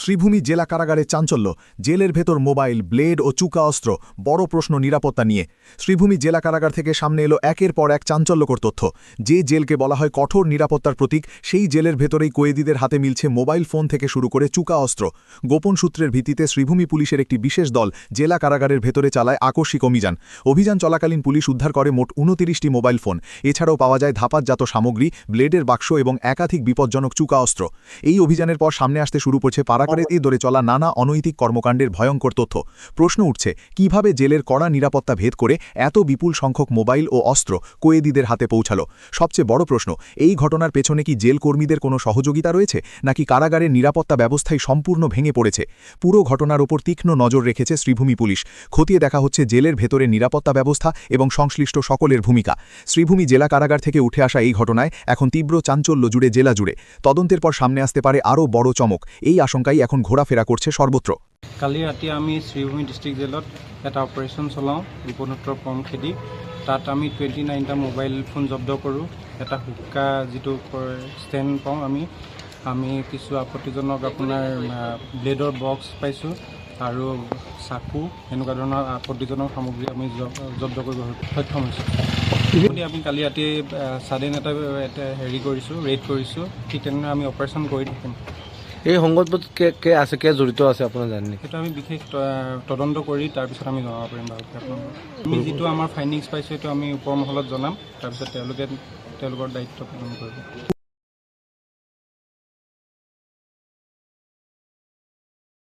শ্রীভূমি জেলা কারাগারে চাঞ্চল্য, জেলের ভেতর মোবাইল, ব্লেড ও চুকা অস্ত্র, বড় প্রশ্ন নিরাপত্তা নিয়ে। শ্রীভূমি জেলা কারাগার থেকে সামনে এলো একের পর এক চাঞ্চল্যকর তথ্য। যে জেলকে বলা হয় কঠোর নিরাপত্তার প্রতীক, সেই জেলের ভেতরেই কয়েদিদের হাতে মিলছে মোবাইল ফোন থেকে শুরু করে চুকা অস্ত্র। গোপন সূত্রের ভিত্তিতে শ্রীভূমি পুলিশের একটি বিশেষ দল জেলা কারাগারের ভেতরে চালায় আকস্মিক অভিযান চলাকালীন পুলিশ উদ্ধার করে মোট 29টি মোবাইল ফোন। এছাড়াও পাওয়া যায় ধাপাতজাত সামগ্রী, ব্লেডের বাক্স এবং একাধিক বিপজ্জনক চুকা অস্ত্র। এই অভিযানের পর সামনে আসতে শুরু করছে কারাগারে ধরে চলা নানা অনৈতিক কর্মকাণ্ডের ভয়ঙ্কর তথ্য। প্রশ্ন উঠছে, কিভাবে জেলের কড়া নিরাপত্তা ভেদ করে এত বিপুল সংখ্যক মোবাইল ও অস্ত্র কয়েদিদের হাতে পৌঁছালো? সবচেয়ে বড় প্রশ্ন, এই ঘটনার পেছনে কি জেল কর্মীদের কোনো সহযোগিতা রয়েছে, নাকি কারাগারের নিরাপত্তা ব্যবস্থাই সম্পূর্ণ ভেঙে পড়েছে? পুরো ঘটনার ওপর তীক্ষ্ণ নজর রেখেছে শ্রীভূমি পুলিশ। খতিয়ে দেখা হচ্ছে জেলের ভেতরে নিরাপত্তা ব্যবস্থা এবং সংশ্লিষ্ট সকলের ভূমিকা। শ্রীভূমি জেলা কারাগার থেকে উঠে আসা এই ঘটনায় এখন তীব্র চাঞ্চল্য জুড়ে জেলা জুড়ে। তদন্তের পর সামনে আসতে পারে আরও বড় চমক। এই আশঙ্কাই এখন ঘোরাফেরা করছে সর্বত্র। কালি ৰাতি আমি শ্ৰীভূমি ডিষ্ট্ৰিক্ট জেলত এটা অপাৰেশ্যন চলাওঁ বিপদোত্তৰ পম খেদি। তাত আমি 29টা মোবাইল ফোন জব্দ কৰোঁ। এটা হুক্কা যিটো ষ্টেণ্ড পাওঁ আমি কিছু আপত্তিজনক আপোনাৰ ব্লেডৰ বক্স পাইছোঁ আৰু চাকু, এনেকুৱা ধৰণৰ আপত্তিজনক সামগ্ৰী আমি জব্দ কৰিব সক্ষম হৈছোঁ। আমি কালি ৰাতি ছাডেন এটা হেৰি কৰিছোঁ, ৰেড কৰিছোঁ। ঠিক তেনেদৰে আমি অপাৰেশ্যন কৰি থাকিম। এই সংগঠনত কে আছে, কে জড়িত আছে আপোনাৰ জানে? সেইটো আমি বিশেষ তদন্ত কৰি তাৰপিছত আমি জনাব পাৰিম ভালকৈ আপোনালোকক। আমি যিটো আমাৰ ফাইণ্ডিংছ পাইছোঁ সেইটো আমি ওপৰ মহলত জনাম, তাৰপিছত তেওঁলোকৰ দায়িত্ব পালন কৰিব।